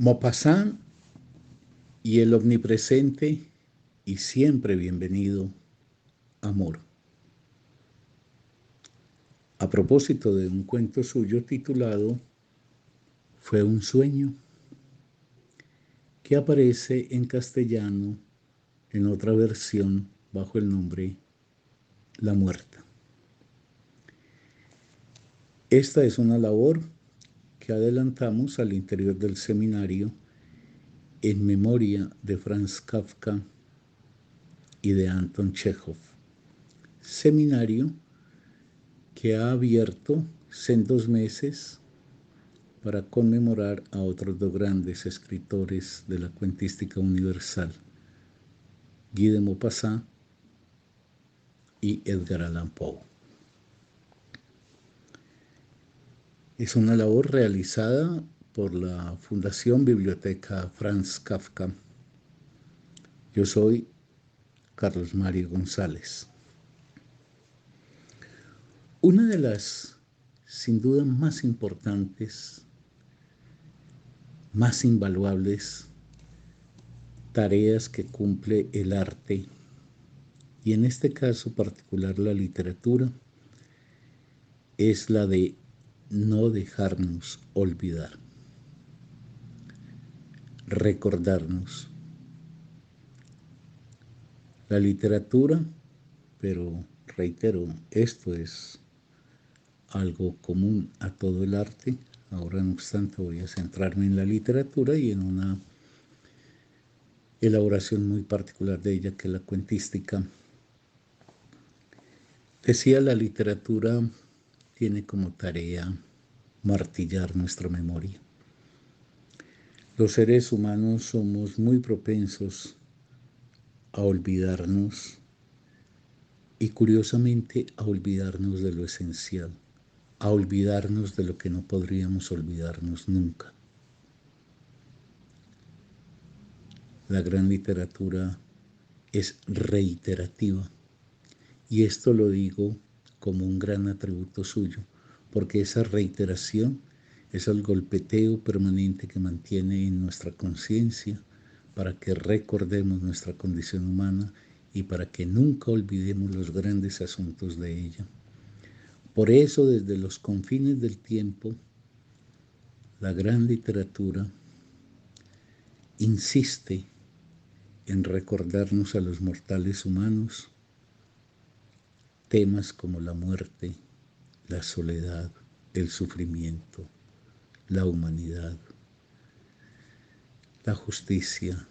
Maupassant y el omnipresente y siempre bienvenido amor. A propósito de un cuento suyo titulado Fue un sueño, que aparece en castellano en otra versión bajo el nombre La Muerta. Esta es una labor que adelantamos al interior del seminario en memoria de Franz Kafka y de Anton Chekhov. Seminario que ha abierto sendos meses para conmemorar a otros dos grandes escritores de la cuentística universal, Guy de Maupassant y Edgar Allan Poe. Es una labor realizada por la Fundación Biblioteca Franz Kafka. Yo soy Carlos Mario González. Una de las, sin duda, más importantes, más invaluables tareas que cumple el arte, y en este caso particular la literatura, es la de no dejarnos olvidar, recordarnos. La literatura, pero reitero, esto es algo común a todo el arte. Ahora, no obstante, voy a centrarme en la literatura y en una elaboración muy particular de ella, que es la cuentística. Decía, la literatura tiene como tarea martillar nuestra memoria. Los seres humanos somos muy propensos a olvidarnos y, curiosamente, a olvidarnos de lo esencial, a olvidarnos de lo que no podríamos olvidarnos nunca. La gran literatura es reiterativa, y esto lo digo como un gran atributo suyo, porque esa reiteración es el golpeteo permanente que mantiene en nuestra conciencia para que recordemos nuestra condición humana y para que nunca olvidemos los grandes asuntos de ella. Por eso, desde los confines del tiempo, la gran literatura insiste en recordarnos a los mortales humanos temas como la muerte, la soledad, el sufrimiento, la humanidad, la justicia,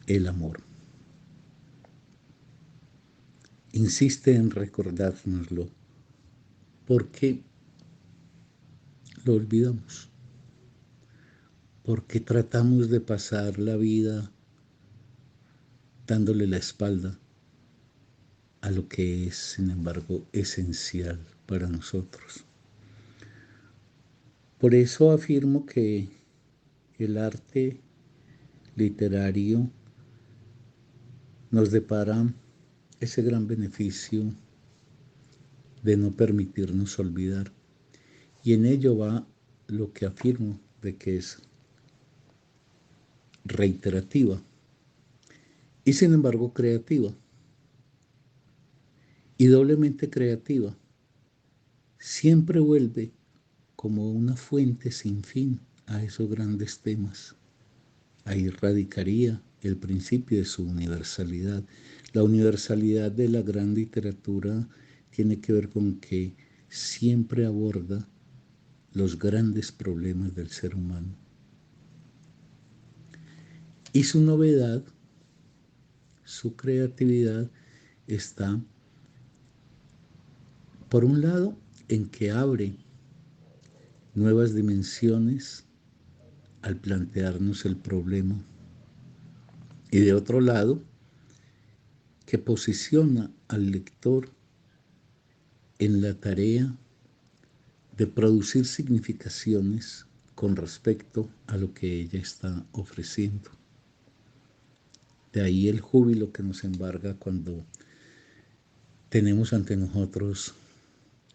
el amor. Insiste en recordárnoslo porque lo olvidamos, porque tratamos de pasar la vida dándole la espalda a lo que es, sin embargo, esencial para nosotros. Por eso afirmo que el arte literario nos depara ese gran beneficio de no permitirnos olvidar. Y en ello va lo que afirmo de que es reiterativa y, sin embargo, creativa. Y doblemente creativa. Siempre vuelve como una fuente sin fin a esos grandes temas. Ahí radicaría el principio de su universalidad. La universalidad de la gran literatura tiene que ver con que siempre aborda los grandes problemas del ser humano. Y su novedad, su creatividad, está, por un lado, en que abre nuevas dimensiones al plantearnos el problema, y de otro lado, que posiciona al lector en la tarea de producir significaciones con respecto a lo que ella está ofreciendo. De ahí el júbilo que nos embarga cuando tenemos ante nosotros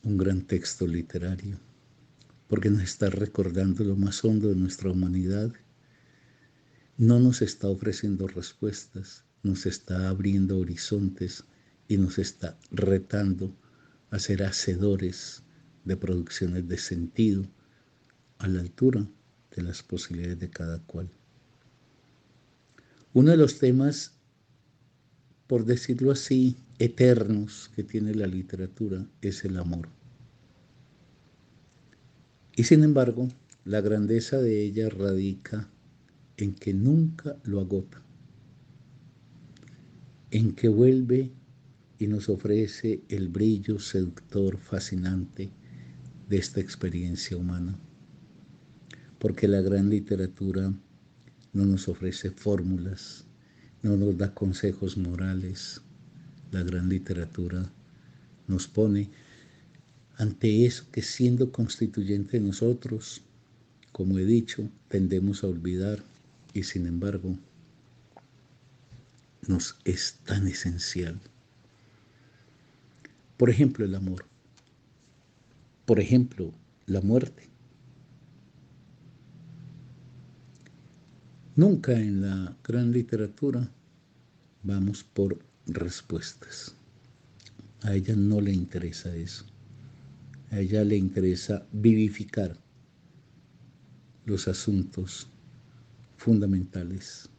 un gran texto literario, porque nos está recordando lo más hondo de nuestra humanidad no nos está ofreciendo respuestas, nos está abriendo horizontes y nos está retando a ser hacedores de producciones de sentido a la altura de las posibilidades de cada cual. Uno de los temas, por decirlo así, eternos que tiene la literatura es el amor. Y sin embargo, la grandeza de ella radica en que nunca lo agota, en que vuelve y nos ofrece el brillo seductor, fascinante de esta experiencia humana. Porque la gran literatura no nos ofrece fórmulas, no nos da consejos morales. La gran literatura nos pone ante eso que, siendo constituyente de nosotros, como he dicho, tendemos a olvidar y sin embargo nos es tan esencial. Por ejemplo, el amor. Por ejemplo, la muerte. Nunca en la gran literatura vamos por respuestas. A ella no le interesa eso. A ella le interesa vivificar los asuntos fundamentales,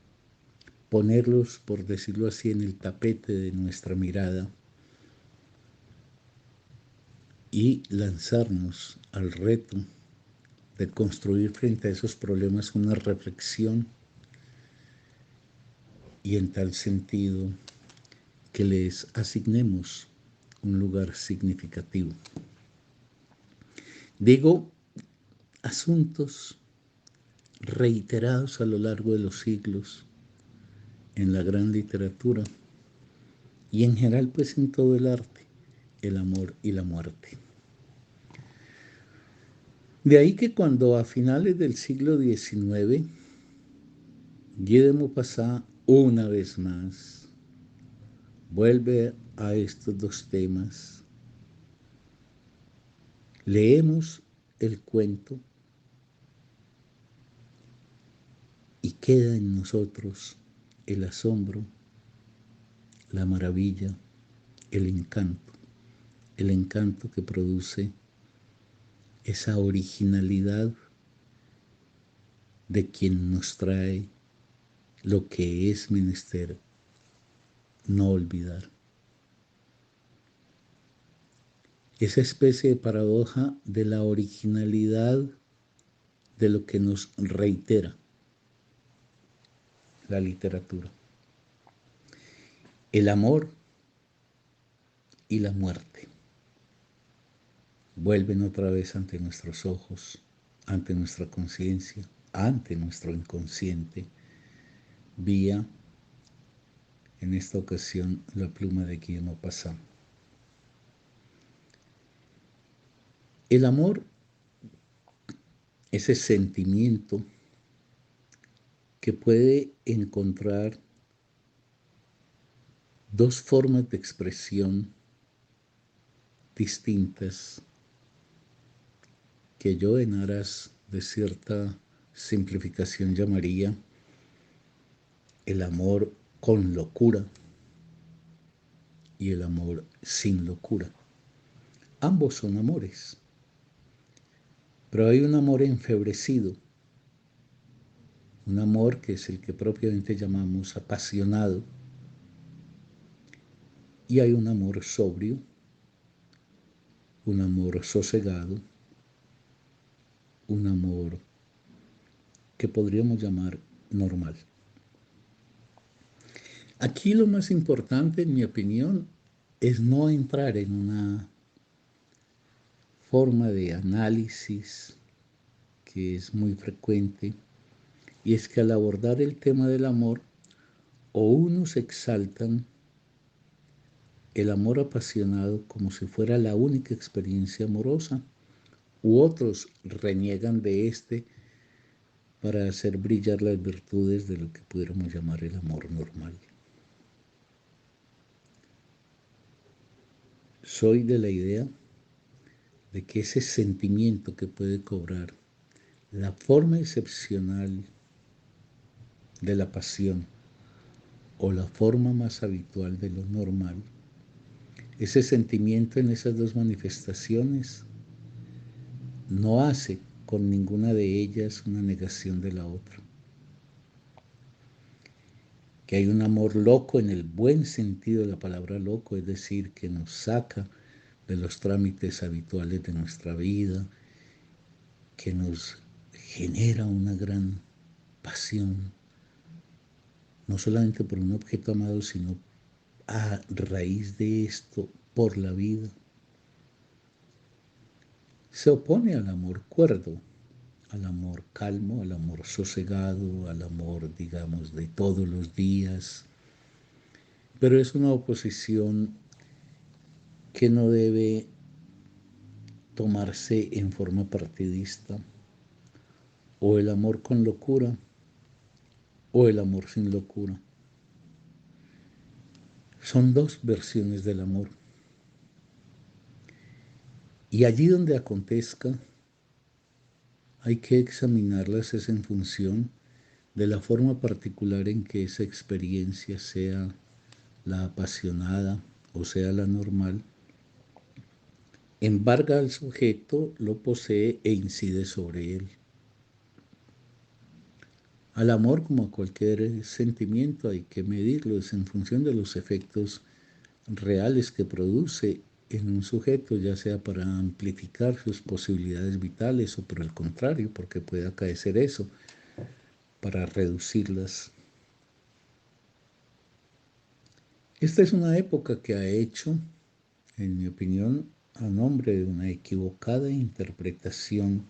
ponerlos, por decirlo así, en el tapete de nuestra mirada y lanzarnos al reto de construir frente a esos problemas una reflexión y en tal sentido que les asignemos un lugar significativo. Digo, asuntos reiterados a lo largo de los siglos en la gran literatura y en general pues en todo el arte, el amor y la muerte. De ahí que cuando a finales del siglo XIX, Guy de Maupassant una vez más vuelve a estos dos temas, leemos el cuento y queda en nosotros el asombro, la maravilla, el encanto que produce esa originalidad de quien nos trae lo que es menester no olvidar. Esa especie de paradoja de la originalidad de lo que nos reitera la literatura. El amor y la muerte vuelven otra vez ante nuestros ojos, ante nuestra conciencia, ante nuestro inconsciente, vía, en esta ocasión, la pluma de Guy de Maupassant. El amor, ese sentimiento que puede encontrar dos formas de expresión distintas que yo en aras de cierta simplificación llamaría el amor con locura y el amor sin locura. Ambos son amores, pero hay un amor enfebrecido, un amor que es el que propiamente llamamos apasionado, y hay un amor sobrio, un amor sosegado, un amor que podríamos llamar normal. Aquí lo más importante, en mi opinión, es no entrar en una forma de análisis que es muy frecuente, y es que al abordar el tema del amor, o unos exaltan el amor apasionado como si fuera la única experiencia amorosa, u otros reniegan de este para hacer brillar las virtudes de lo que pudiéramos llamar el amor normal. Soy de la idea de que ese sentimiento que puede cobrar la forma excepcional de la pasión o la forma más habitual de lo normal, ese sentimiento en esas dos manifestaciones no hace con ninguna de ellas una negación de la otra. Que hay un amor loco en el buen sentido de la palabra loco, es decir, que nos saca de los trámites habituales de nuestra vida, que nos genera una gran pasión, no solamente por un objeto amado, sino a raíz de esto, por la vida. Se opone al amor cuerdo, al amor calmo, al amor sosegado, al amor, digamos, de todos los días, pero es una oposición que no debe tomarse en forma partidista, o el amor con locura o el amor sin locura. Son dos versiones del amor. Y allí donde acontezca, hay que examinarlas es en función de la forma particular en que esa experiencia, sea la apasionada o sea la normal, embarga al sujeto, lo posee e incide sobre él. Al amor, como a cualquier sentimiento, hay que medirlo, es en función de los efectos reales que produce en un sujeto, ya sea para amplificar sus posibilidades vitales o por el contrario, porque puede acaecer eso, para reducirlas. Esta es una época que ha hecho, en mi opinión, a nombre de una equivocada interpretación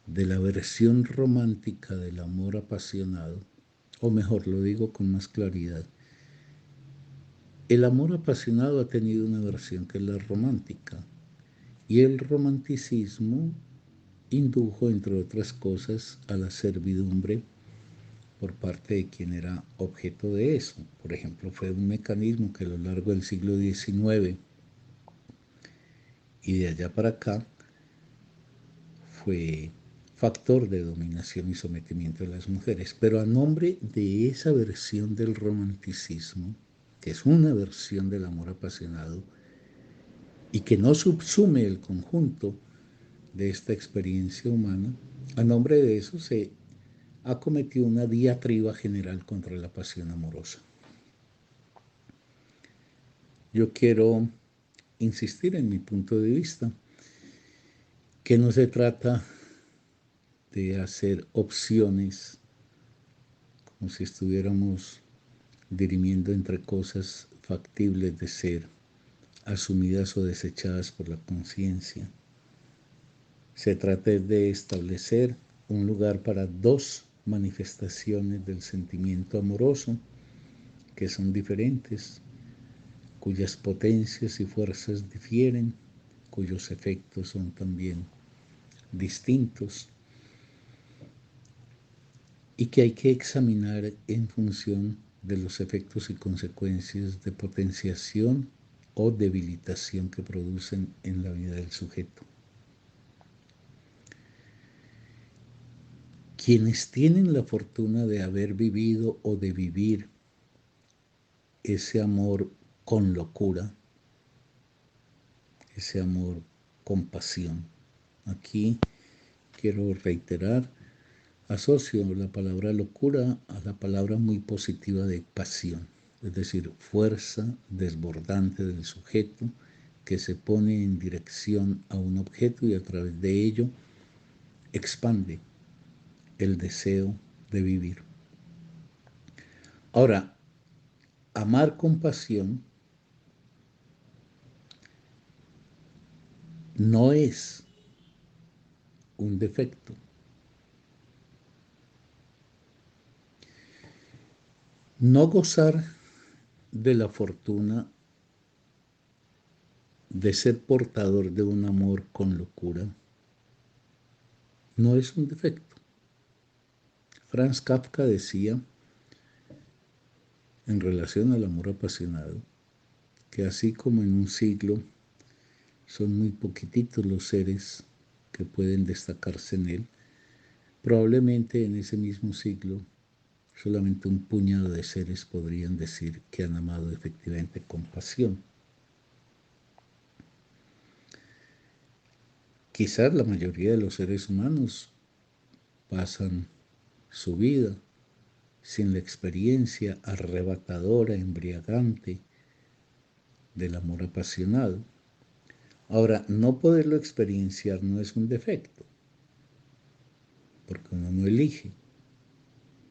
de la versión romántica del amor apasionado, o mejor, lo digo con más claridad. El amor apasionado ha tenido una versión que es la romántica, y el romanticismo indujo, entre otras cosas, a la servidumbre por parte de quien era objeto de eso. Por ejemplo, fue un mecanismo que a lo largo del siglo XIX y de allá para acá fue factor de dominación y sometimiento de las mujeres. Pero a nombre de esa versión del romanticismo, que es una versión del amor apasionado y que no subsume el conjunto de esta experiencia humana, a nombre de eso se ha cometido una diatriba general contra la pasión amorosa. Yo quiero insistir en mi punto de vista, que no se trata de hacer opciones como si estuviéramos dirimiendo entre cosas factibles de ser asumidas o desechadas por la conciencia. Se trata de establecer un lugar para dos manifestaciones del sentimiento amoroso que son diferentes, cuyas potencias y fuerzas difieren, cuyos efectos son también distintos y que hay que examinar en función de los efectos y consecuencias de potenciación o debilitación que producen en la vida del sujeto. Quienes tienen la fortuna de haber vivido o de vivir ese amor con locura, ese amor con pasión. Aquí quiero reiterar, asocio la palabra locura a la palabra muy positiva de pasión, es decir, fuerza desbordante del sujeto que se pone en dirección a un objeto y a través de ello expande el deseo de vivir. Ahora, amar con pasión no es un defecto. No gozar de la fortuna de ser portador de un amor con locura no es un defecto. Franz Kafka decía, en relación al amor apasionado, que así como en un siglo son muy poquititos los seres que pueden destacarse en él, probablemente en ese mismo siglo Solamente un puñado de seres podrían decir que han amado efectivamente con pasión. Quizás la mayoría de los seres humanos pasan su vida sin la experiencia arrebatadora, embriagante del amor apasionado. Ahora, no poderlo experienciar no es un defecto, porque uno no elige.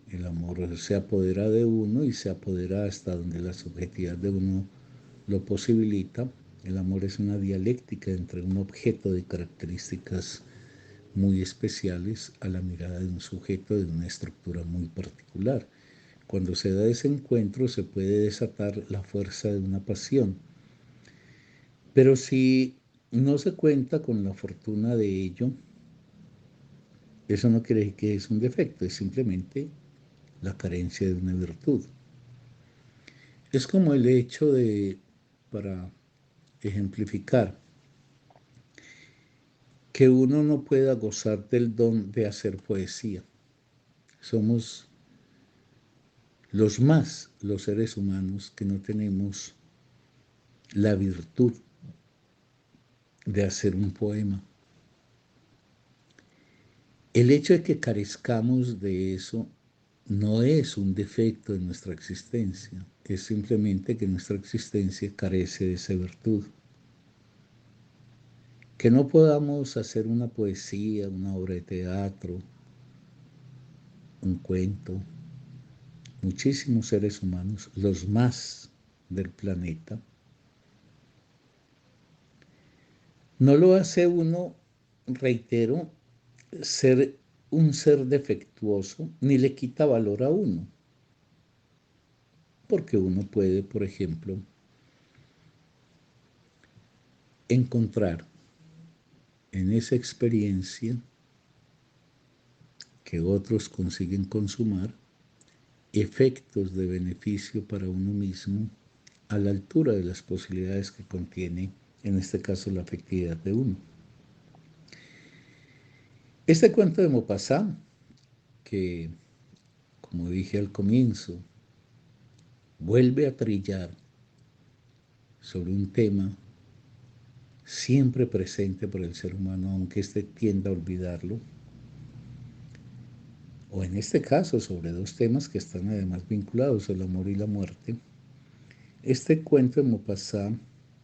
El amor se apodera de uno y se apodera hasta donde la subjetividad de uno lo posibilita. El amor es una dialéctica entre un objeto de características muy especiales a la mirada de un sujeto de una estructura muy particular. Cuando se da ese encuentro se puede desatar la fuerza de una pasión. Pero si no se cuenta con la fortuna de ello, eso no quiere decir que es un defecto, es simplemente la carencia de una virtud. Es como el hecho de, para ejemplificar, que uno no pueda gozar del don de hacer poesía. Somos los seres humanos que no tenemos la virtud de hacer un poema. El hecho de que carezcamos de eso no es un defecto de nuestra existencia, es simplemente que nuestra existencia carece de esa virtud. Que no podamos hacer una poesía, una obra de teatro, un cuento, muchísimos seres humanos, los más del planeta, no lo hace uno, reitero, ser un ser defectuoso, ni le quita valor a uno, porque uno puede, por ejemplo, encontrar en esa experiencia que otros consiguen consumar efectos de beneficio para uno mismo a la altura de las posibilidades que contiene, en este caso, la afectividad de uno. Este cuento de Maupassant, que, como dije al comienzo, vuelve a trillar sobre un tema siempre presente por el ser humano, aunque éste tienda a olvidarlo, o en este caso sobre dos temas que están además vinculados, el amor y la muerte. Este cuento de Maupassant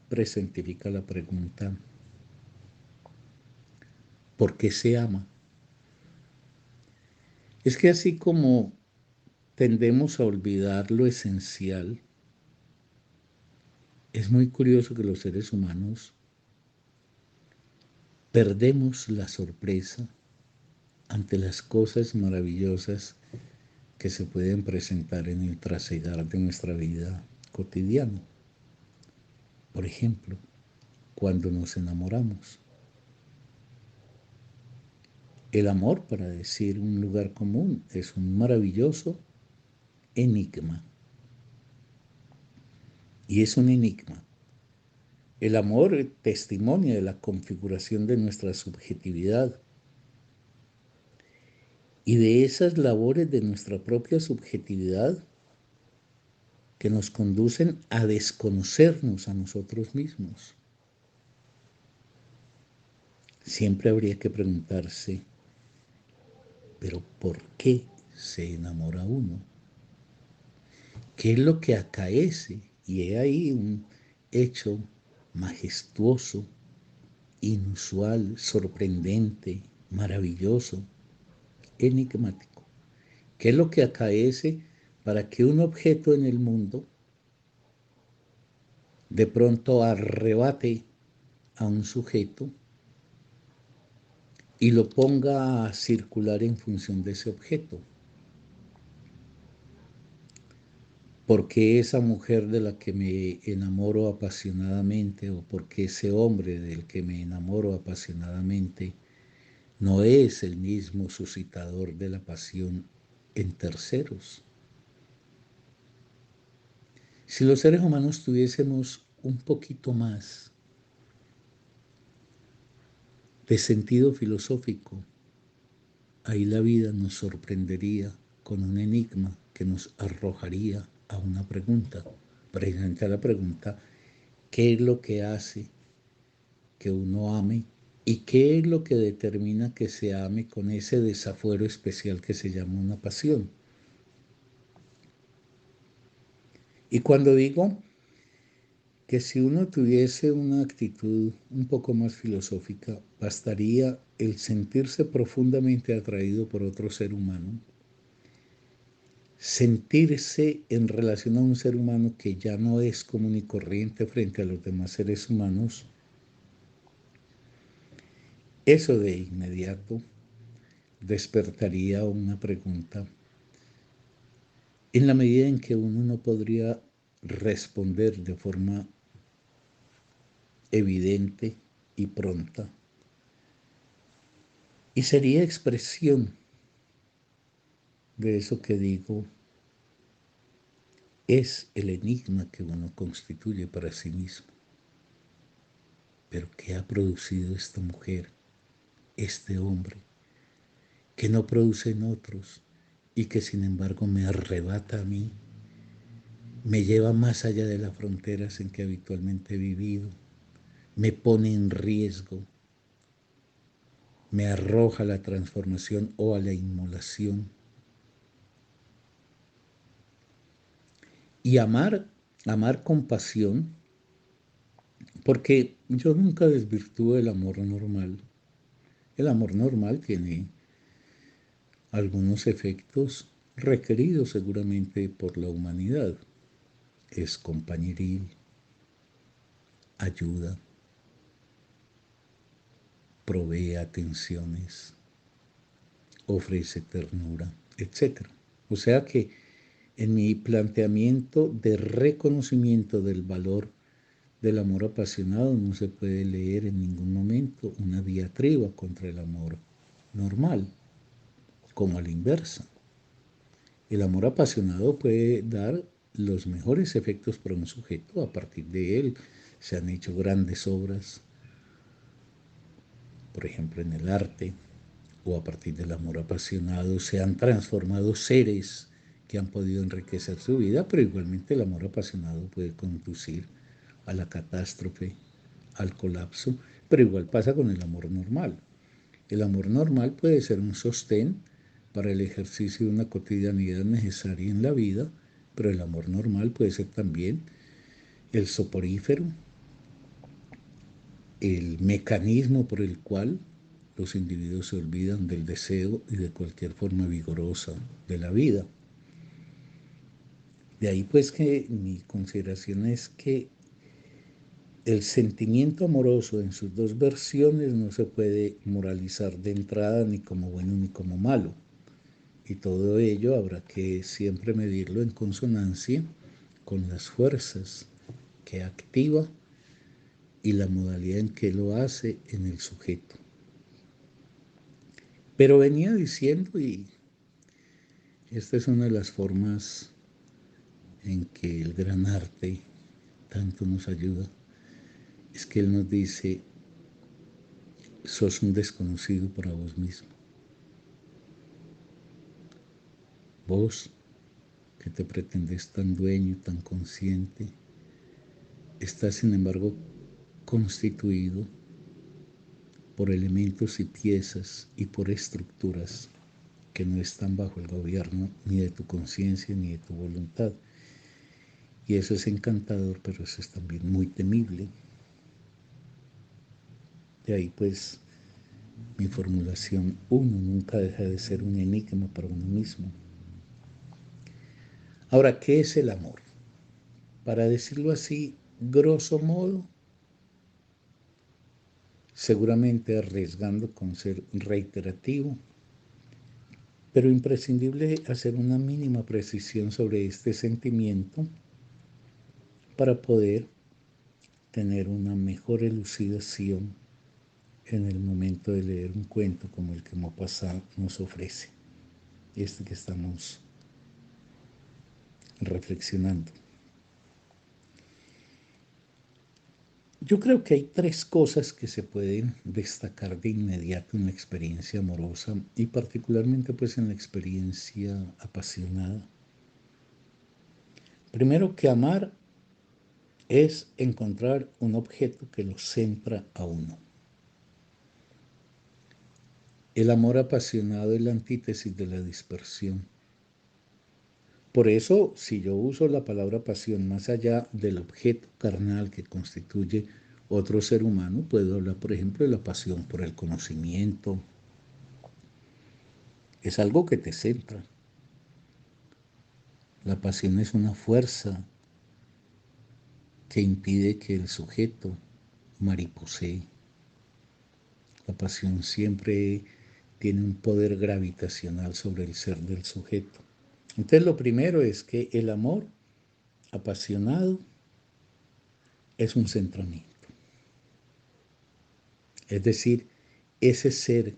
presentifica la pregunta: ¿por qué se ama? Es que así como tendemos a olvidar lo esencial, es muy curioso que los seres humanos perdemos la sorpresa ante las cosas maravillosas que se pueden presentar en el trasegar de nuestra vida cotidiana. Por ejemplo, cuando nos enamoramos. El amor, para decir un lugar común, es un maravilloso enigma. Y es un enigma. El amor testimonia de la configuración de nuestra subjetividad y de esas labores de nuestra propia subjetividad que nos conducen a desconocernos a nosotros mismos. Siempre habría que preguntarse, ¿pero por qué se enamora uno? ¿Qué es lo que acaece? Y he ahí un hecho majestuoso, inusual, sorprendente, maravilloso, enigmático. ¿Qué es lo que acaece para que un objeto en el mundo de pronto arrebate a un sujeto y lo ponga a circular en función de ese objeto? ¿Por qué esa mujer de la que me enamoro apasionadamente, o por qué ese hombre del que me enamoro apasionadamente no es el mismo suscitador de la pasión en terceros? Si los seres humanos tuviésemos un poquito más de sentido filosófico, ahí la vida nos sorprendería con un enigma que nos arrojaría a una pregunta, precisamente a la pregunta, ¿qué es lo que hace que uno ame y qué es lo que determina que se ame con ese desafuero especial que se llama una pasión? Y cuando digo que si uno tuviese una actitud un poco más filosófica, bastaría el sentirse profundamente atraído por otro ser humano, sentirse en relación a un ser humano que ya no es común y corriente frente a los demás seres humanos, eso de inmediato despertaría una pregunta en la medida en que uno no podría responder de forma evidente y pronta. Y sería expresión de eso que digo, es el enigma que uno constituye para sí mismo. Pero ¿qué ha producido esta mujer, este hombre, que no produce en otros y que sin embargo me arrebata a mí, me lleva más allá de las fronteras en que habitualmente he vivido, me pone en riesgo, me arroja a la transformación o a la inmolación? Y amar con pasión, porque yo nunca desvirtúo el amor normal. El amor normal tiene algunos efectos requeridos seguramente por la humanidad. Es compañeril, ayuda, provee atenciones, ofrece ternura, etc. O sea que en mi planteamiento de reconocimiento del valor del amor apasionado no se puede leer en ningún momento una diatriba contra el amor normal, como a la inversa. El amor apasionado puede dar los mejores efectos para un sujeto. A partir de él se han hecho grandes obras, por ejemplo en el arte, o a partir del amor apasionado se han transformado seres que han podido enriquecer su vida, pero igualmente el amor apasionado puede conducir a la catástrofe, al colapso, pero igual pasa con el amor normal. El amor normal puede ser un sostén para el ejercicio de una cotidianidad necesaria en la vida, pero el amor normal puede ser también el soporífero, el mecanismo por el cual los individuos se olvidan del deseo y de cualquier forma vigorosa de la vida. De ahí pues que mi consideración es que el sentimiento amoroso en sus dos versiones no se puede moralizar de entrada ni como bueno ni como malo. Y todo ello habrá que siempre medirlo en consonancia con las fuerzas que activa y la modalidad en que lo hace en el sujeto. Pero venía diciendo, y esta es una de las formas en que el gran arte tanto nos ayuda, es que él nos dice, sos un desconocido para vos mismo. Vos, que te pretendes tan dueño, tan consciente, estás sin embargo constituido por elementos y piezas y por estructuras que no están bajo el gobierno ni de tu conciencia ni de tu voluntad. Y eso es encantador, pero eso es también muy temible. De ahí pues mi formulación, uno nunca deja de ser un enigma para uno mismo. Ahora, ¿qué es el amor? Para decirlo así, grosso modo, seguramente arriesgando con ser reiterativo, pero imprescindible hacer una mínima precisión sobre este sentimiento para poder tener una mejor elucidación en el momento de leer un cuento como el que Maupassant nos ofrece, este que estamos reflexionando. Yo creo que hay tres cosas que se pueden destacar de inmediato en la experiencia amorosa y particularmente pues en la experiencia apasionada. Primero que amar es encontrar un objeto que lo centra a uno. El amor apasionado es la antítesis de la dispersión. Por eso, si yo uso la palabra pasión más allá del objeto carnal que constituye otro ser humano, puedo hablar, por ejemplo, de la pasión por el conocimiento. Es algo que te centra. La pasión es una fuerza que impide que el sujeto mariposee. La pasión siempre tiene un poder gravitacional sobre el ser del sujeto. Entonces lo primero es que el amor apasionado es un centramiento. Es decir, ese ser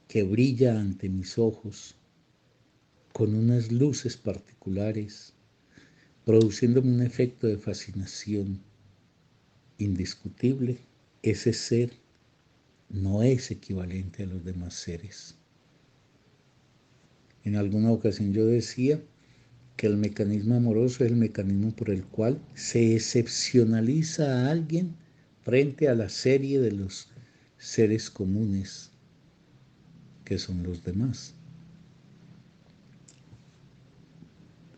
que brilla ante mis ojos con unas luces particulares, produciéndome un efecto de fascinación indiscutible, ese ser no es equivalente a los demás seres. En alguna ocasión yo decía que el mecanismo amoroso es el mecanismo por el cual se excepcionaliza a alguien frente a la serie de los seres comunes que son los demás.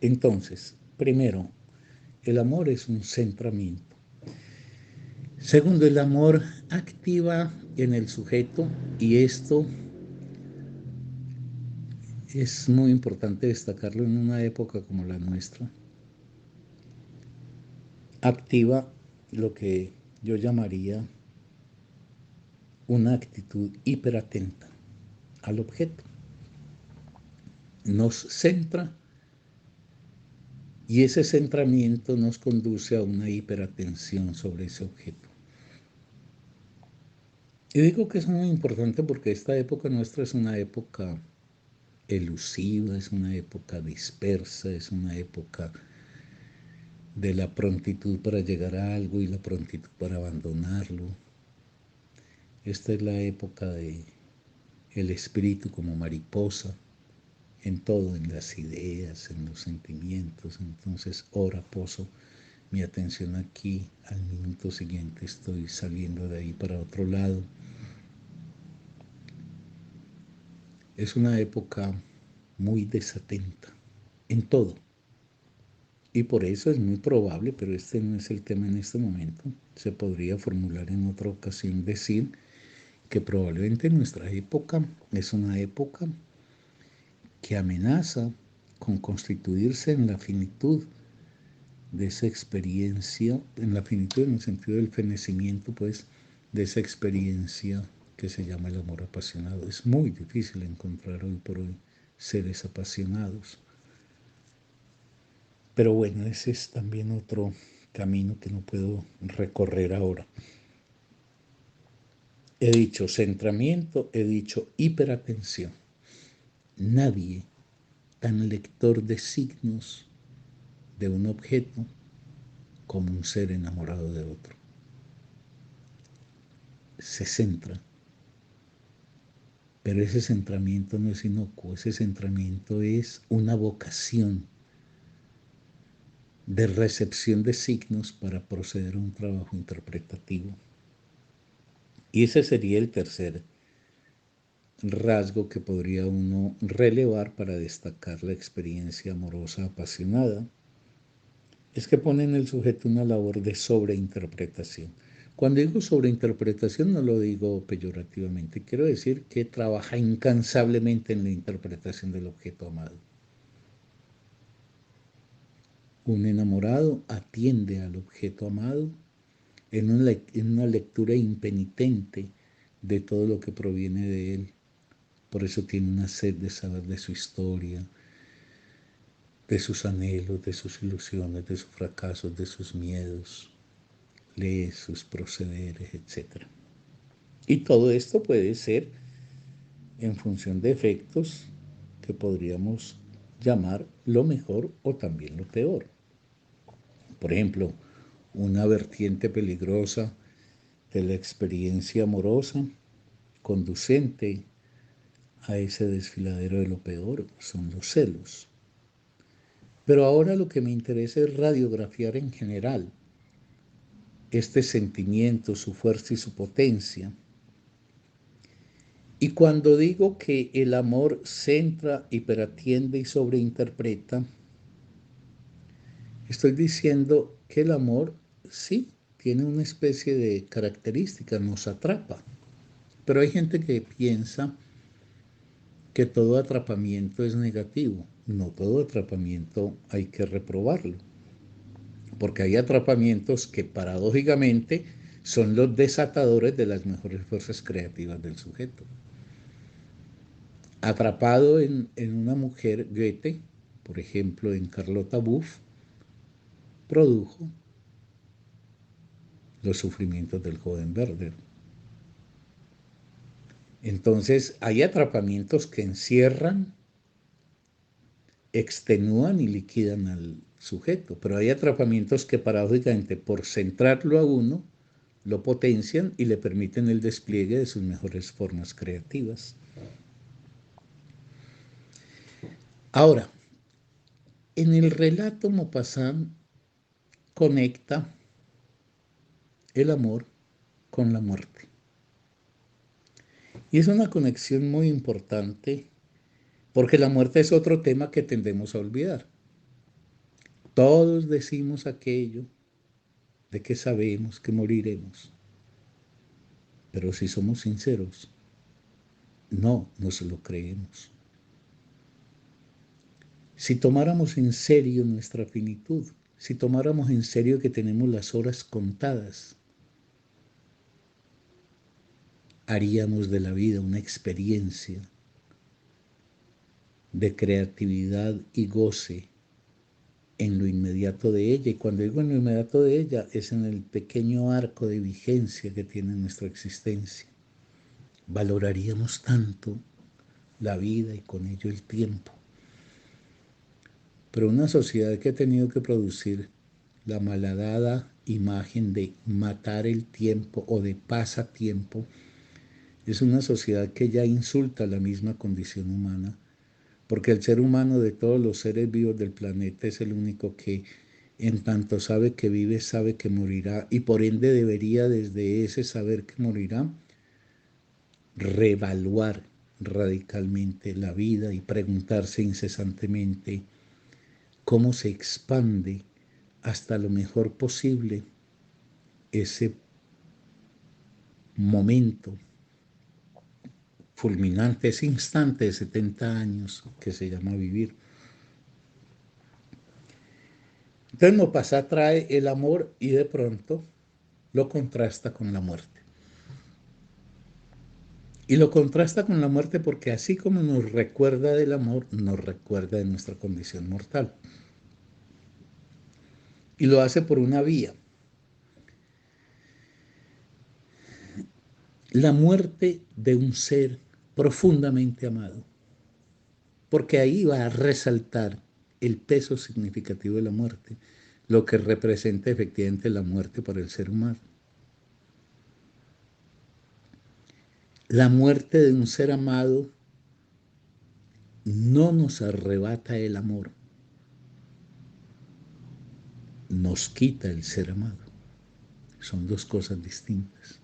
Entonces, primero, el amor es un centramiento. Segundo, el amor activa en el sujeto, y esto es muy importante destacarlo en una época como la nuestra. Activa lo que yo llamaría una actitud hiperatenta al objeto. Nos centra y ese centramiento nos conduce a una hiperatención sobre ese objeto. Y digo que es muy importante porque esta época nuestra es una época elusiva, es una época dispersa, es una época de la prontitud para llegar a algo y la prontitud para abandonarlo. Esta es la época de el espíritu como mariposa, en todo, en las ideas, en los sentimientos. Entonces, ahora poso mi atención aquí, al minuto siguiente estoy saliendo de ahí para otro lado. Es una época muy desatenta en todo. Y por eso es muy probable, pero este no es el tema en este momento, se podría formular en otra ocasión, decir que probablemente nuestra época es una época que amenaza con constituirse en la finitud de esa experiencia, en la finitud en el sentido del fenecimiento, pues, de esa experiencia que se llama el amor apasionado. Es muy difícil encontrar hoy por hoy seres apasionados. Pero bueno, ese es también otro camino que no puedo recorrer ahora. He dicho centramiento, he dicho hiperatención. Nadie tan lector de signos de un objeto como un ser enamorado de otro. Se centra. Pero ese centramiento no es inocuo, ese centramiento es una vocación de recepción de signos para proceder a un trabajo interpretativo. Y ese sería el tercer rasgo que podría uno relevar para destacar la experiencia amorosa apasionada, es que pone en el sujeto una labor de sobreinterpretación. Cuando digo sobreinterpretación no lo digo peyorativamente, quiero decir que trabaja incansablemente en la interpretación del objeto amado. Un enamorado atiende al objeto amado en una lectura impenitente de todo lo que proviene de él. Por eso tiene una sed de saber de su historia, de sus anhelos, de sus ilusiones, de sus fracasos, de sus miedos. Lee sus procederes, etc. Y todo esto puede ser en función de efectos que podríamos llamar lo mejor o también lo peor. Por ejemplo, una vertiente peligrosa de la experiencia amorosa conducente a ese desfiladero de lo peor son los celos. Pero ahora lo que me interesa es radiografiar en general este sentimiento, su fuerza y su potencia. Y cuando digo que el amor centra, hiperatiende y sobreinterpreta, estoy diciendo que el amor sí tiene una especie de característica, nos atrapa. Pero hay gente que piensa que todo atrapamiento es negativo. No todo atrapamiento hay que reprobarlo, porque hay atrapamientos que paradójicamente son los desatadores de las mejores fuerzas creativas del sujeto. Atrapado en una mujer, Goethe, por ejemplo, en Carlota Buff, produjo los sufrimientos del joven Werther. Entonces, hay atrapamientos que encierran, extenúan y liquidan al sujeto, pero hay atrapamientos que paradójicamente por centrarlo a uno, lo potencian y le permiten el despliegue de sus mejores formas creativas. Ahora, en el relato Maupassant conecta el amor con la muerte. Y es una conexión muy importante porque la muerte es otro tema que tendemos a olvidar. Todos decimos aquello de que sabemos que moriremos, pero si somos sinceros, no nos lo creemos. Si tomáramos en serio nuestra finitud, si tomáramos en serio que tenemos las horas contadas, haríamos de la vida una experiencia de creatividad y goce en lo inmediato de ella. Y cuando digo en lo inmediato de ella, es en el pequeño arco de vigencia que tiene nuestra existencia. Valoraríamos tanto la vida y con ello el tiempo. Pero una sociedad que ha tenido que producir la malhadada imagen de matar el tiempo o de pasatiempo, es una sociedad que ya insulta la misma condición humana, porque el ser humano de todos los seres vivos del planeta es el único que en tanto sabe que vive, sabe que morirá, y por ende debería desde ese saber que morirá, reevaluar radicalmente la vida y preguntarse incesantemente cómo se expande hasta lo mejor posible ese momento fulminante, ese instante de 70 años que se llama vivir. Entonces Maupassant trae el amor y de pronto lo contrasta con la muerte. Y lo contrasta con la muerte porque así como nos recuerda del amor, nos recuerda de nuestra condición mortal. Y lo hace por una vía. La muerte de un ser profundamente amado. Porque ahí va a resaltar el peso significativo de la muerte, lo que representa efectivamente la muerte para el ser humano. La muerte de un ser amado no nos arrebata el amor, nos quita el ser amado. Son dos cosas distintas.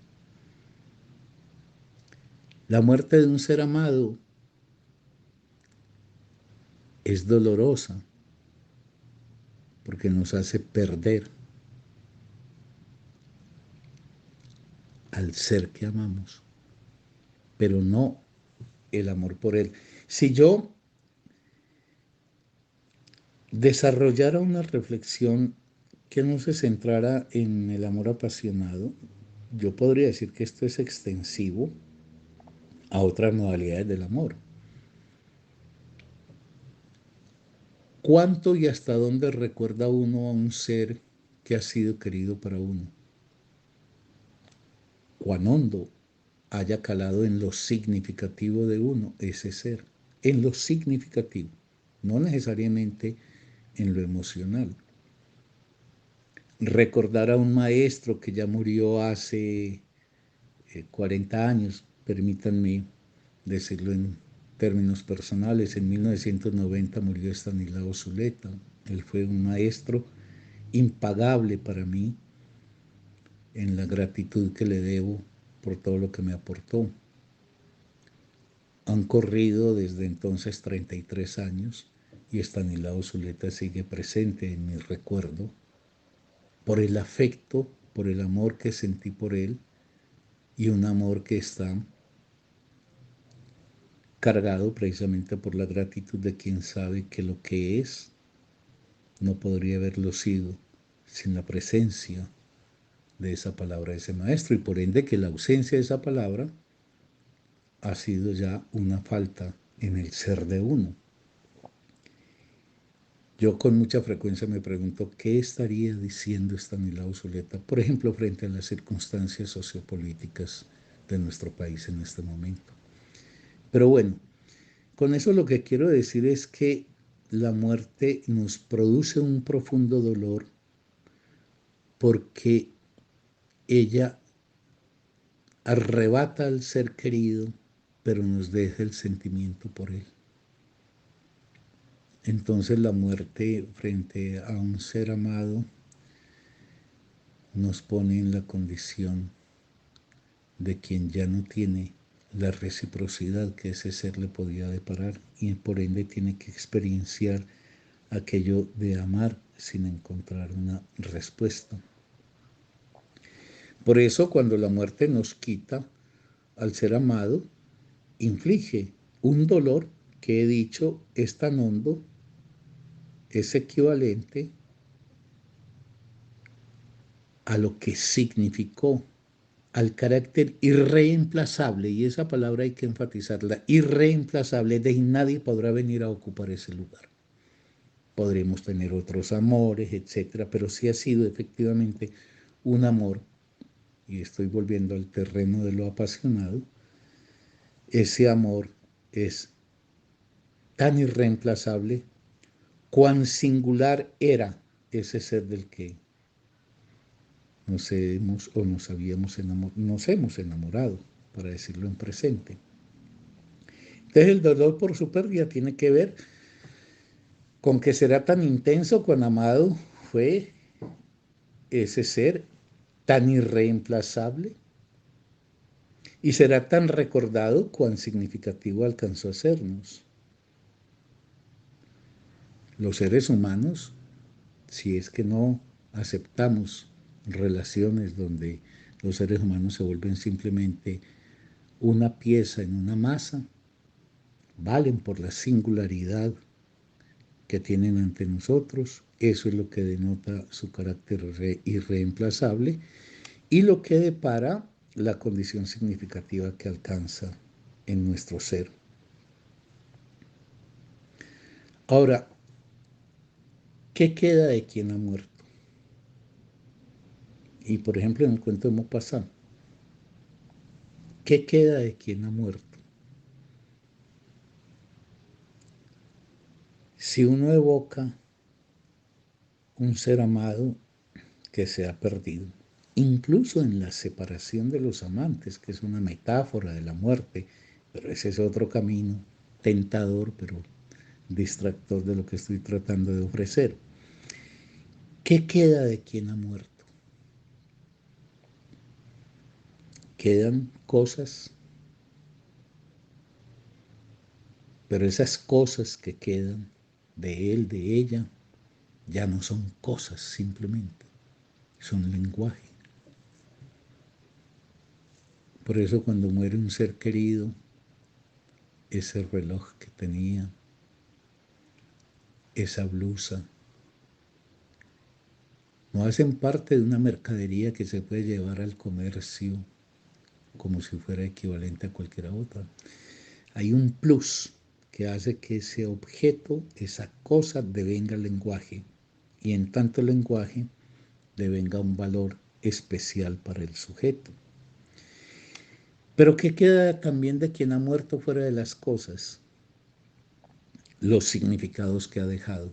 La muerte de un ser amado es dolorosa porque nos hace perder al ser que amamos, pero no el amor por él. Si yo desarrollara una reflexión que no se centrara en el amor apasionado, yo podría decir que esto es extensivo a otras modalidades del amor. ¿Cuánto y hasta dónde recuerda uno a un ser que ha sido querido para uno? Cuán hondo haya calado en lo significativo de uno ese ser, en lo significativo, no necesariamente en lo emocional. Recordar a un maestro que ya murió hace 40 años, permítanme decirlo en términos personales, en 1990 murió Estanislao Zuleta. Él fue un maestro impagable para mí en la gratitud que le debo por todo lo que me aportó. Han corrido desde entonces 33 años y Estanislao Zuleta sigue presente en mi recuerdo por el afecto, por el amor que sentí por él y un amor que está cargado precisamente por la gratitud de quien sabe que lo que es no podría haberlo sido sin la presencia de esa palabra de ese maestro y por ende que la ausencia de esa palabra ha sido ya una falta en el ser de uno. Yo con mucha frecuencia me pregunto qué estaría diciendo Estanislao Zuleta, por ejemplo, frente a las circunstancias sociopolíticas de nuestro país en este momento. Pero bueno, con eso lo que quiero decir es que la muerte nos produce un profundo dolor porque ella arrebata al ser querido, pero nos deja el sentimiento por él. Entonces la muerte frente a un ser amado nos pone en la condición de quien ya no tiene la reciprocidad que ese ser le podía deparar y por ende tiene que experienciar aquello de amar sin encontrar una respuesta. Por eso cuando la muerte nos quita al ser amado, inflige un dolor que he dicho es tan hondo, es equivalente a lo que significó, al carácter irreemplazable, y esa palabra hay que enfatizarla, irreemplazable, de nadie podrá venir a ocupar ese lugar. Podremos tener otros amores, etcétera, pero sí ha sido efectivamente un amor, y estoy volviendo al terreno de lo apasionado, ese amor es tan irreemplazable, cuán singular era ese ser del que nos hemos o nos hemos enamorado, para decirlo en presente. Entonces el dolor por su pérdida tiene que ver con que será tan intenso cuán amado fue ese ser, tan irreemplazable, y será tan recordado cuán significativo alcanzó a sernos. Los seres humanos, si es que no aceptamos relaciones donde los seres humanos se vuelven simplemente una pieza en una masa, valen por la singularidad que tienen ante nosotros. Eso es lo que denota su carácter irreemplazable y lo que depara la condición significativa que alcanza en nuestro ser. Ahora, ¿qué queda de quien ha muerto? Y por ejemplo, en el cuento de Maupassant, ¿qué queda de quien ha muerto? Si uno evoca un ser amado que se ha perdido, incluso en la separación de los amantes, que es una metáfora de la muerte, pero ese es otro camino tentador, pero distractor de lo que estoy tratando de ofrecer. ¿Qué queda de quien ha muerto? Quedan cosas, pero esas cosas que quedan de él, de ella, ya no son cosas simplemente, son lenguaje. Por eso cuando muere un ser querido, ese reloj que tenía, esa blusa, no hacen parte de una mercadería que se puede llevar al comercio como si fuera equivalente a cualquier otra. Hay un plus que hace que ese objeto, esa cosa, devenga lenguaje y en tanto lenguaje devenga un valor especial para el sujeto. Pero ¿qué queda también de quien ha muerto fuera de las cosas? Los significados que ha dejado.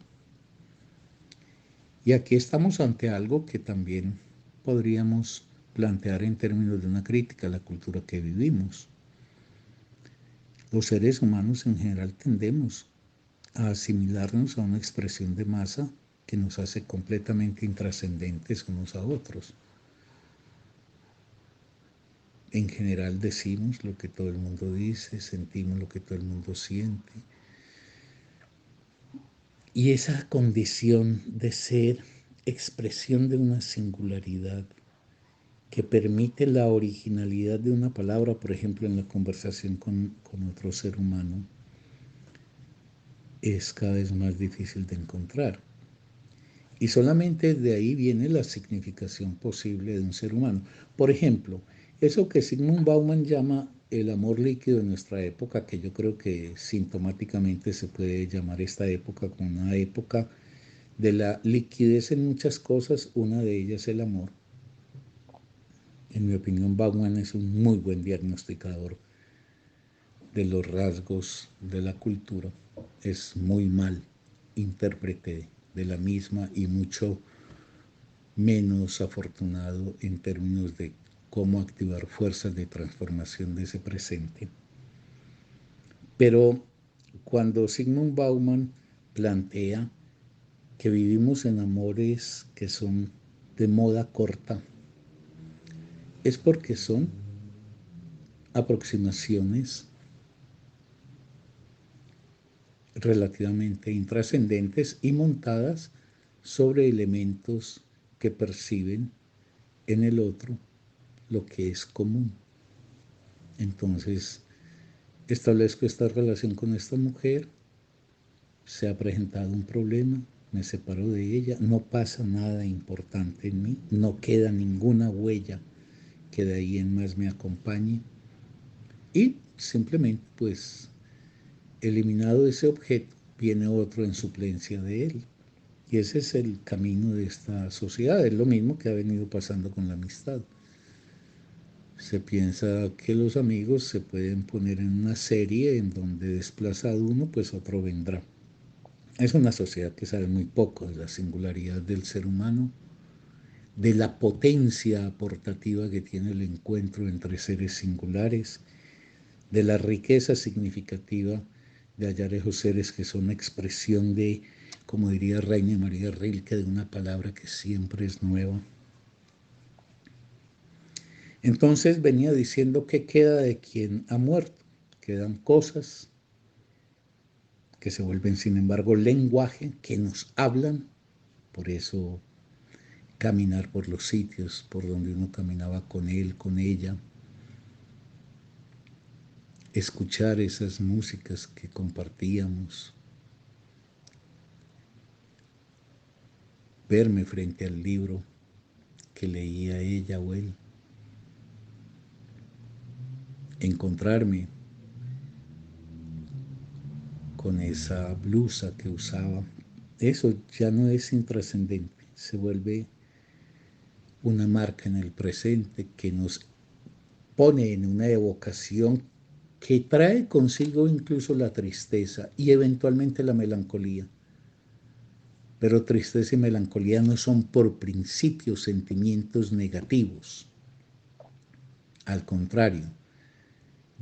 Y aquí estamos ante algo que también podríamos plantear en términos de una crítica a la cultura que vivimos. Los seres humanos en general tendemos a asimilarnos a una expresión de masa que nos hace completamente intrascendentes unos a otros. En general decimos lo que todo el mundo dice, sentimos lo que todo el mundo siente. Y esa condición de ser expresión de una singularidad que permite la originalidad de una palabra, por ejemplo, en la conversación con otro ser humano, es cada vez más difícil de encontrar. Y solamente de ahí viene la significación posible de un ser humano. Por ejemplo, eso que Zygmunt Bauman llama el amor líquido de nuestra época, que yo creo que sintomáticamente se puede llamar esta época como una época de la liquidez en muchas cosas, una de ellas el amor. En mi opinión, Bauman es un muy buen diagnosticador de los rasgos de la cultura. Es muy mal intérprete de la misma y mucho menos afortunado en términos de cómo activar fuerzas de transformación de ese presente. Pero cuando Zygmunt Bauman plantea que vivimos en amores que son de moda corta, es porque son aproximaciones relativamente intrascendentes y montadas sobre elementos que perciben en el otro lo que es común. Entonces, establezco esta relación con esta mujer, se ha presentado un problema, me separo de ella, no pasa nada importante en mí, no queda ninguna huella que de ahí en más me acompañe y simplemente pues eliminado ese objeto viene otro en suplencia de él. Y ese es el camino de esta sociedad, es lo mismo que ha venido pasando con la amistad. Se piensa que los amigos se pueden poner en una serie en donde desplazado uno, pues otro vendrá. Es una sociedad que sabe muy poco de la singularidad del ser humano, de la potencia aportativa que tiene el encuentro entre seres singulares, de la riqueza significativa de hallar esos seres que son expresión de, como diría Rainer María Rilke, de una palabra que siempre es nueva. Entonces venía diciendo que queda de quien ha muerto, quedan cosas que se vuelven sin embargo lenguaje, que nos hablan, por eso caminar por los sitios por donde uno caminaba con él, con ella, escuchar esas músicas que compartíamos, verme frente al libro que leía ella o él, encontrarme con esa blusa que usaba. Eso ya no es intrascendente, se vuelve una marca en el presente que nos pone en una evocación que trae consigo incluso la tristeza y eventualmente la melancolía. Pero tristeza y melancolía no son por principio sentimientos negativos. Al contrario,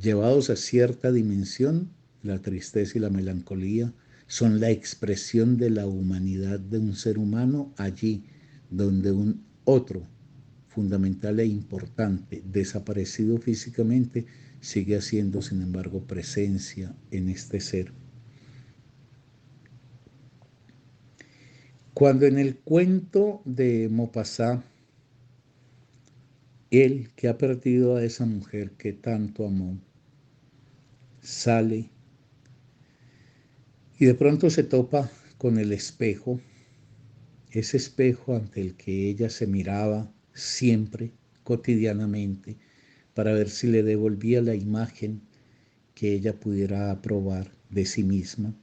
llevados a cierta dimensión, la tristeza y la melancolía son la expresión de la humanidad de un ser humano allí donde un otro fundamental e importante, desaparecido físicamente, sigue haciendo, sin embargo, presencia en este ser. Cuando en el cuento de Maupassant, él que ha perdido a esa mujer que tanto amó, sale y de pronto se topa con el espejo, ese espejo ante el que ella se miraba siempre, cotidianamente, para ver si le devolvía la imagen que ella pudiera aprobar de sí misma.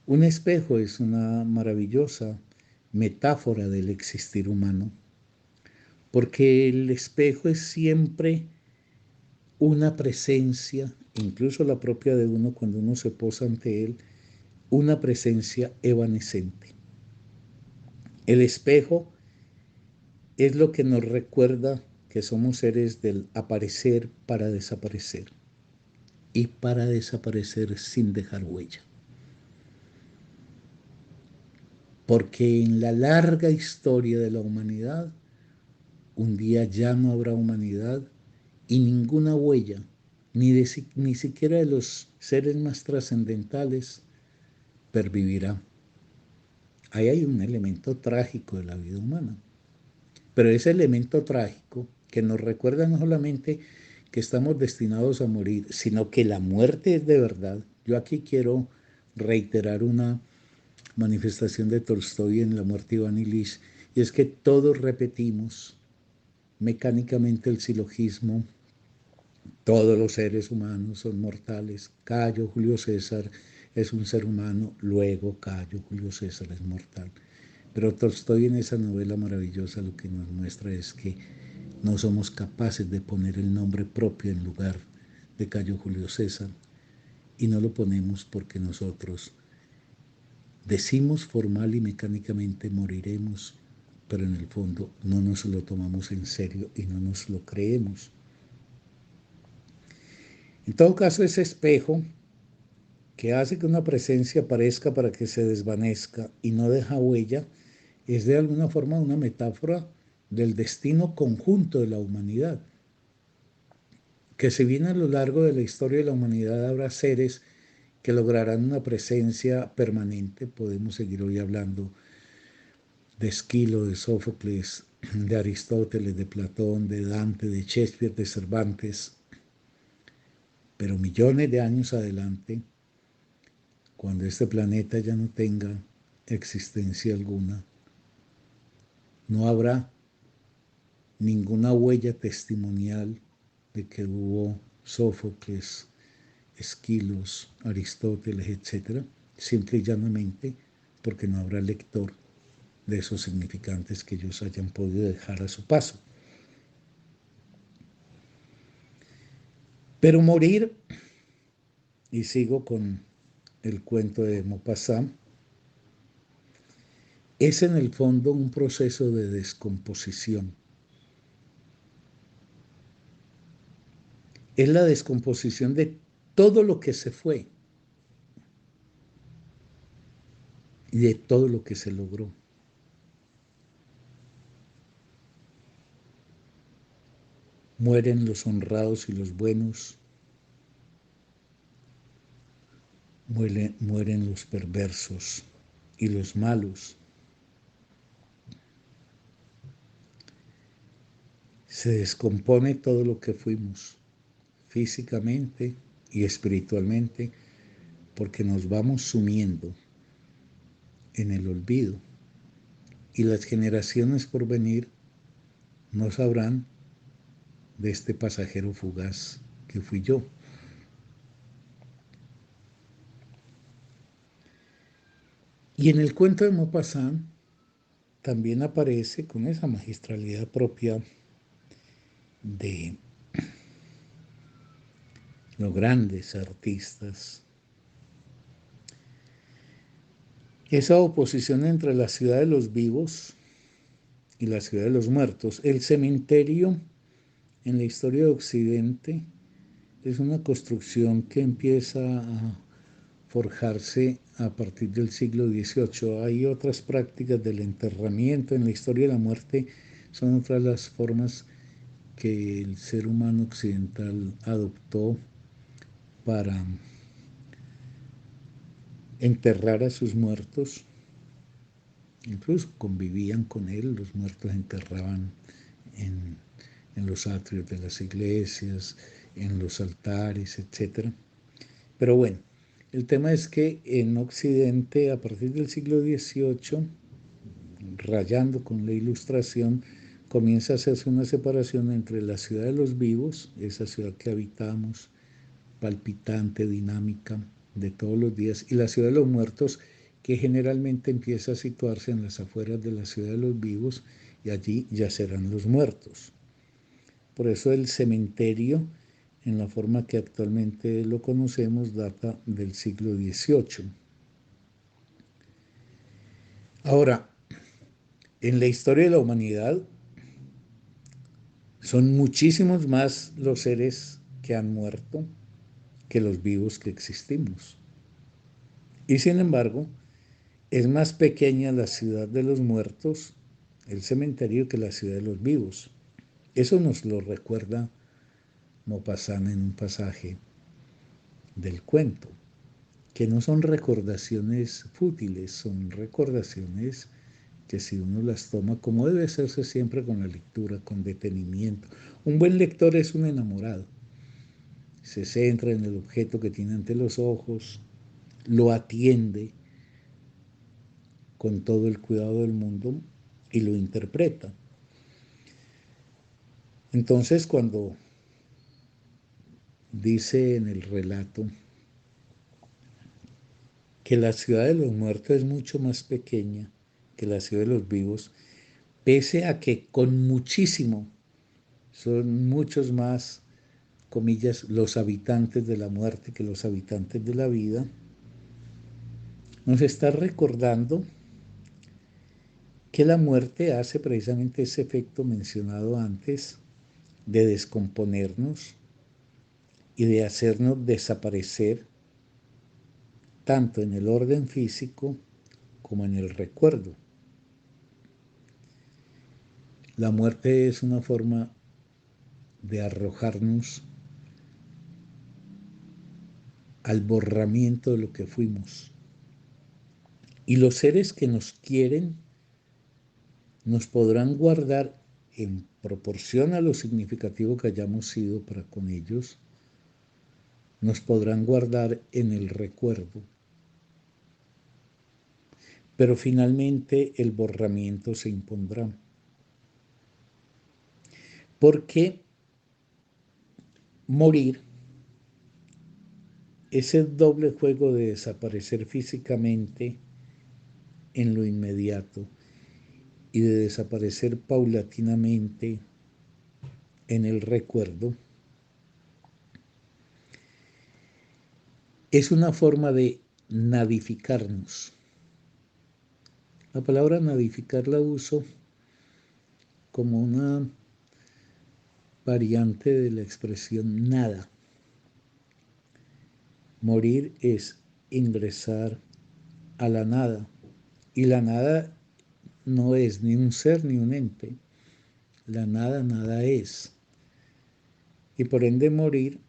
Un espejo es una maravillosa metáfora del existir humano, porque el espejo es siempre una presencia, incluso la propia de uno cuando uno se posa ante él, una presencia evanescente. El espejo es lo que nos recuerda que somos seres del aparecer para desaparecer y para desaparecer sin dejar huella. porque en la larga historia de la humanidad, un día ya no habrá humanidad y ninguna huella, ni siquiera de los seres más trascendentales, pervivirá. Ahí hay un elemento trágico de la vida humana. Pero ese elemento trágico que nos recuerda no solamente que estamos destinados a morir, sino que la muerte es de verdad. Yo aquí quiero reiterar una manifestación de Tolstoy en La muerte de Iván Ilich, y es que todos repetimos mecánicamente el silogismo: todos los seres humanos son mortales. Cayo Julio César es un ser humano, luego Cayo Julio César es mortal. Pero Tolstoy en esa novela maravillosa lo que nos muestra es que no somos capaces de poner el nombre propio en lugar de Cayo Julio César, y no lo ponemos porque nosotros decimos formal y mecánicamente moriremos, pero en el fondo no nos lo tomamos en serio y no nos lo creemos. En todo caso, ese espejo que hace que una presencia aparezca para que se desvanezca y no deja huella, es de alguna forma una metáfora del destino conjunto de la humanidad. Que si bien a lo largo de la historia de la humanidad habrá seres que lograrán una presencia permanente, podemos seguir hoy hablando de Esquilo, de Sófocles, de Aristóteles, de Platón, de Dante, de Shakespeare, de Cervantes, pero millones de años adelante, cuando este planeta ya no tenga existencia alguna, no habrá ninguna huella testimonial de que hubo Sófocles, Esquilos, Aristóteles, etc., simple y llanamente porque no habrá lector de esos significantes que ellos hayan podido dejar a su paso. Pero morir, y sigo con el cuento de Maupassant, es en el fondo un proceso de descomposición. Es la descomposición de todo lo que se fue y de todo lo que se logró. Mueren los honrados y los buenos, mueren los perversos y los malos. Se descompone todo lo que fuimos, físicamente y espiritualmente, porque nos vamos sumiendo en el olvido, y las generaciones por venir no sabrán de este pasajero fugaz que fui yo. Y en el cuento de Maupassant también aparece con esa magistralidad propia de los grandes artistas, esa oposición entre la ciudad de los vivos y la ciudad de los muertos. El cementerio en la historia de Occidente es una construcción que empieza a forjarse a partir del siglo XVIII. Hay otras prácticas del enterramiento en la historia de la muerte, son otras las formas que el ser humano occidental adoptó para enterrar a sus muertos. Incluso convivían con él, los muertos enterraban en los atrios de las iglesias, en los altares, etc. Pero bueno, el tema es que en Occidente, a partir del siglo XVIII, rayando con la Ilustración, comienza a hacerse una separación entre la ciudad de los vivos, esa ciudad que habitamos, palpitante, dinámica, de todos los días, y la ciudad de los muertos, que generalmente empieza a situarse en las afueras de la ciudad de los vivos, y allí yacerán los muertos. Por eso el cementerio, en la forma que actualmente lo conocemos, data del siglo XVIII. Ahora, en la historia de la humanidad, son muchísimos más los seres que han muerto que los vivos que existimos. Y sin embargo, Es más pequeña la ciudad de los muertos, el cementerio, que la ciudad de los vivos. Eso nos lo recuerda Maupassant en un pasaje del cuento, que no son recordaciones fútiles, son recordaciones que si uno las toma, como debe hacerse siempre con la lectura, con detenimiento. Un buen lector es un enamorado. Se centra en el objeto que tiene ante los ojos, lo atiende con todo el cuidado del mundo y lo interpreta. Entonces, cuando dice en el relato que la ciudad de los muertos es mucho más pequeña que la ciudad de los vivos, pese a que con muchísimo son muchos más, comillas, los habitantes de la muerte que los habitantes de la vida, nos está recordando que la muerte hace precisamente ese efecto mencionado antes de descomponernos y de hacernos desaparecer tanto en el orden físico como en el recuerdo. La muerte es una forma de arrojarnos al borramiento de lo que fuimos. Y los seres que nos quieren nos podrán guardar en proporción a lo significativo que hayamos sido para con ellos, nos podrán guardar en el recuerdo. Pero finalmente el borramiento se impondrá. Porque morir, ese doble juego de desaparecer físicamente en lo inmediato y de desaparecer paulatinamente en el recuerdo, es una forma de nadificarnos. La palabra nadificar la uso como una variante de la expresión nada. Morir es ingresar a la nada. Y la nada no es ni un ser ni un ente. La nada, nada es. Y por ende morir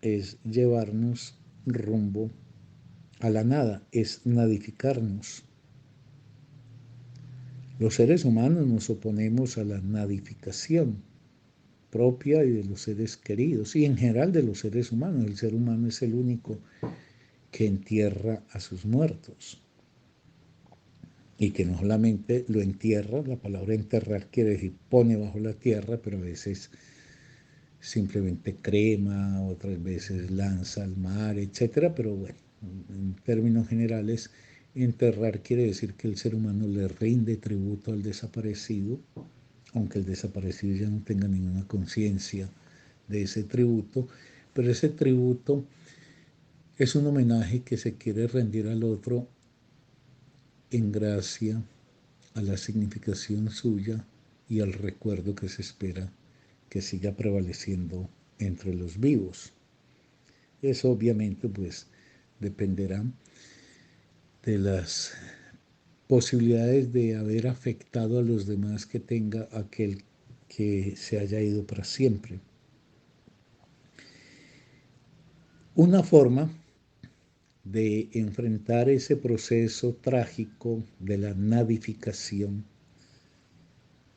es llevarnos rumbo a la nada, es nadificarnos. Los seres humanos nos oponemos a la nadificación propia y de los seres queridos y en general de los seres humanos. El ser humano es el único que entierra a sus muertos y que no solamente lo entierra, la palabra enterrar quiere decir pone bajo la tierra, pero a veces simplemente crema, otras veces lanza al mar, etcétera. Pero bueno, en términos generales, enterrar quiere decir que el ser humano le rinde tributo al desaparecido, aunque el desaparecido ya no tenga ninguna conciencia de ese tributo, pero ese tributo es un homenaje que se quiere rendir al otro en gracia a la significación suya y al recuerdo que se espera que siga prevaleciendo entre los vivos. Eso obviamente pues dependerá de las posibilidades de haber afectado a los demás que tenga aquel que se haya ido para siempre. Una forma de enfrentar ese proceso trágico de la nadificación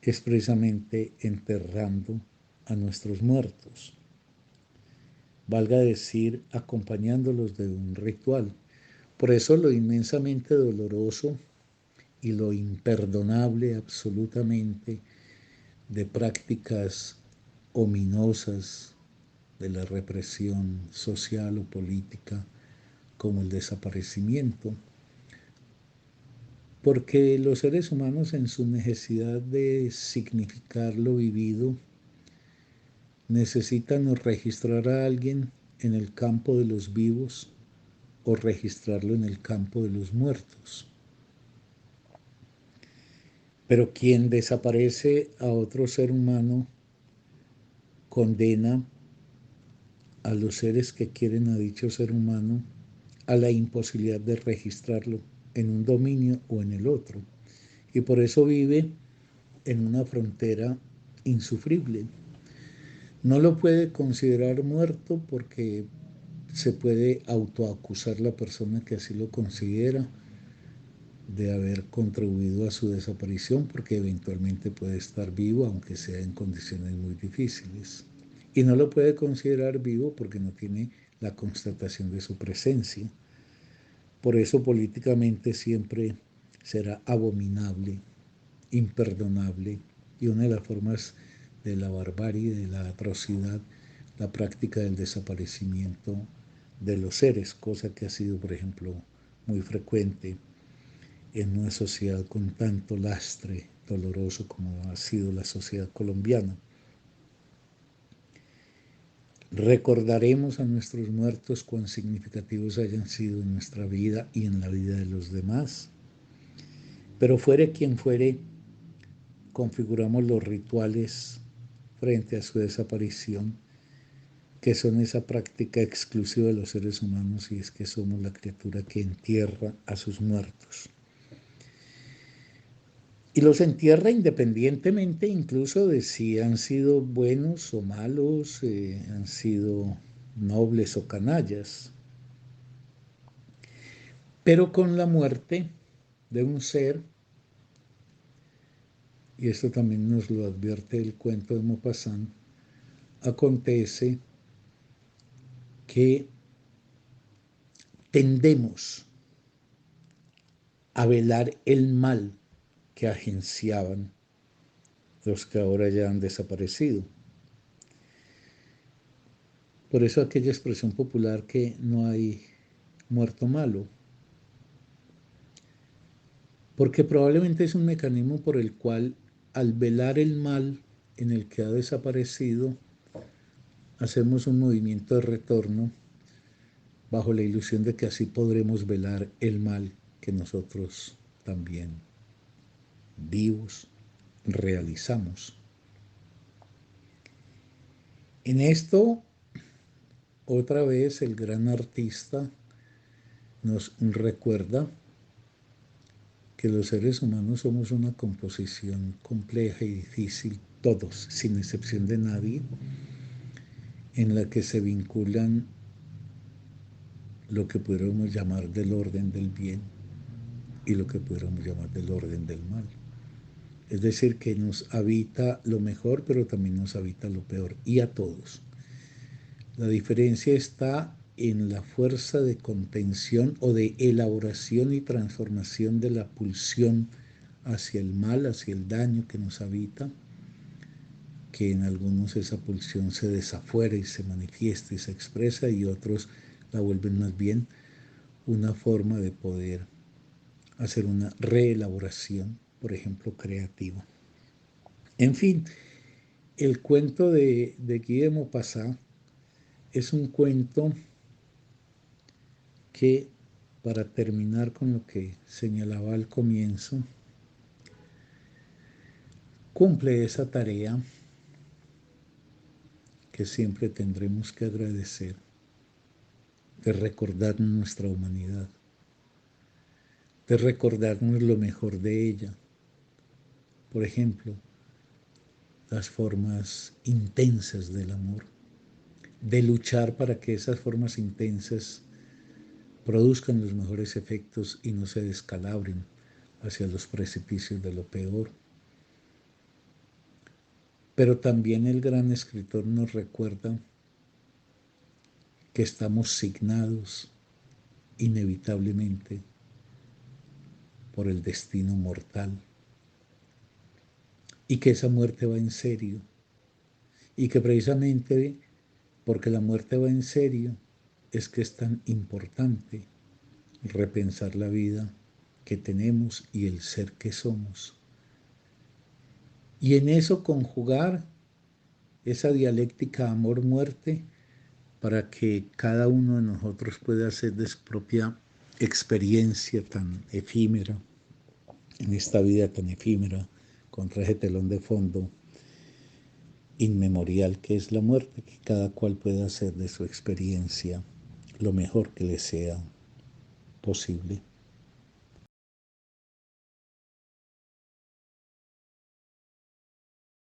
es precisamente enterrando a nuestros muertos, valga decir, acompañándolos de un ritual. Por eso lo inmensamente doloroso y lo imperdonable absolutamente de prácticas ominosas de la represión social o política como el desaparecimiento, porque los seres humanos en su necesidad de significar lo vivido necesitan o registrar a alguien en el campo de los vivos o registrarlo en el campo de los muertos. Pero quien desaparece a otro ser humano condena a los seres que quieren a dicho ser humano a la imposibilidad de registrarlo en un dominio o en el otro. Y por eso vive en una frontera insufrible. No lo puede considerar muerto porque se puede autoacusar la persona que así lo considera de haber contribuido a su desaparición, porque eventualmente puede estar vivo, aunque sea en condiciones muy difíciles. Y no lo puede considerar vivo porque no tiene la constatación de su presencia. Por eso políticamente siempre será abominable, imperdonable, y una de las formas de la barbarie, de la atrocidad, la práctica del desaparecimiento de los seres, cosa que ha sido, por ejemplo, muy frecuente en una sociedad con tanto lastre doloroso como ha sido la sociedad colombiana. Recordaremos a nuestros muertos cuán significativos hayan sido en nuestra vida y en la vida de los demás. Pero fuere quien fuere, configuramos los rituales frente a su desaparición, que son esa práctica exclusiva de los seres humanos, y es que somos la criatura que entierra a sus muertos. Y los entierra independientemente incluso de si han sido buenos o malos, han sido nobles o canallas. Pero con la muerte de un ser, y esto también nos lo advierte el cuento de Maupassant, acontece que tendemos a velar el mal que agenciaban los que ahora ya han desaparecido. Por eso aquella expresión popular que no hay muerto malo, porque probablemente es un mecanismo por el cual, al velar el mal en el que ha desaparecido, hacemos un movimiento de retorno bajo la ilusión de que así podremos velar el mal que nosotros también vivos realizamos. En esto, otra vez el gran artista nos recuerda que los seres humanos somos una composición compleja y difícil, todos, sin excepción de nadie, en la que se vinculan lo que pudiéramos llamar del orden del bien y lo que pudiéramos llamar del orden del mal. Es decir, que nos habita lo mejor, pero también nos habita lo peor, y a todos. La diferencia está en la fuerza de contención o de elaboración y transformación de la pulsión hacia el mal, hacia el daño que nos habita, que en algunos esa pulsión se desafuera y se manifiesta y se expresa, y otros la vuelven más bien una forma de poder hacer una reelaboración, por ejemplo, creativa. En fin, el cuento de Guy de Maupassant es un cuento que, para terminar con lo que señalaba al comienzo, cumple esa tarea que siempre tendremos que agradecer, de recordarnos nuestra humanidad, de recordarnos lo mejor de ella. Por ejemplo, las formas intensas del amor, de luchar para que esas formas intensas produzcan los mejores efectos y no se descalabren hacia los precipicios de lo peor. Pero también el gran escritor nos recuerda que estamos signados inevitablemente por el destino mortal, y que esa muerte va en serio, y que precisamente porque la muerte va en serio es que es tan importante repensar la vida que tenemos y el ser que somos. Y en eso conjugar esa dialéctica amor-muerte para que cada uno de nosotros pueda hacer de su propia experiencia tan efímera, en esta vida tan efímera, contra ese telón de fondo inmemorial que es la muerte, que cada cual pueda hacer de su experiencia lo mejor que le sea posible.